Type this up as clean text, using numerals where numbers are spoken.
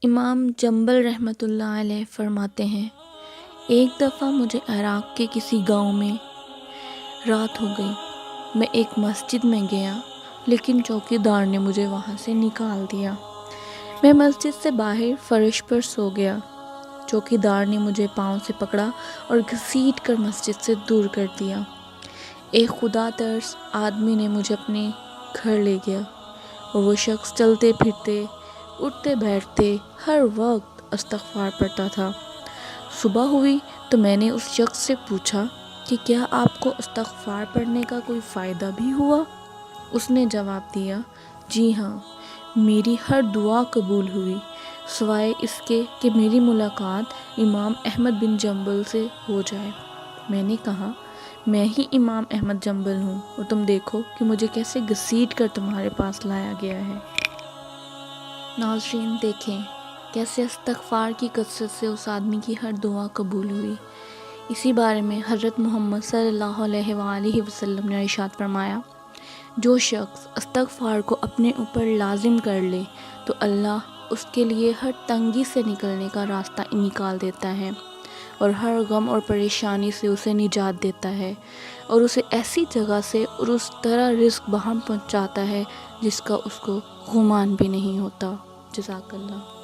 امام جنبل رحمۃ اللہ علیہ فرماتے ہیں، ایک دفعہ مجھے عراق کے کسی گاؤں میں رات ہو گئی۔ میں ایک مسجد میں گیا، لیکن چوکیدار نے مجھے وہاں سے نکال دیا۔ میں مسجد سے باہر فرش پر سو گیا۔ چوکیدار نے مجھے پاؤں سے پکڑا اور گھسیٹ کر مسجد سے دور کر دیا۔ ایک خدا ترس آدمی نے مجھے اپنے گھر لے گیا، اور وہ شخص چلتے پھرتے، اٹھتے بیٹھتے ہر وقت استغفار پڑھتا تھا۔ صبح ہوئی تو میں نے اس شخص سے پوچھا کہ کیا آپ کو استغفار پڑھنے کا کوئی فائدہ بھی ہوا؟ اس نے جواب دیا، جی ہاں، میری ہر دعا قبول ہوئی، سوائے اس کے کہ میری ملاقات امام احمد بن جنبل سے ہو جائے۔ میں نے کہا، میں ہی امام احمد جنبل ہوں، اور تم دیکھو کہ مجھے کیسے گھسیٹ کر تمہارے پاس لایا گیا ہے۔ ناظرین، دیکھیں کیسے استغفار کی کثرت سے اس آدمی کی ہر دعا قبول ہوئی۔ اسی بارے میں حضرت محمد صلی اللہ علیہ وآلہ وسلم نے ارشاد فرمایا، جو شخص استغفار کو اپنے اوپر لازم کر لے تو اللہ اس کے لیے ہر تنگی سے نکلنے کا راستہ نکال دیتا ہے، اور ہر غم اور پریشانی سے اسے نجات دیتا ہے، اور اسے ایسی جگہ سے اور اس طرح رزق بہم پہنچاتا ہے جس کا اس کو گمان بھی نہیں ہوتا۔ جزاک اللہ۔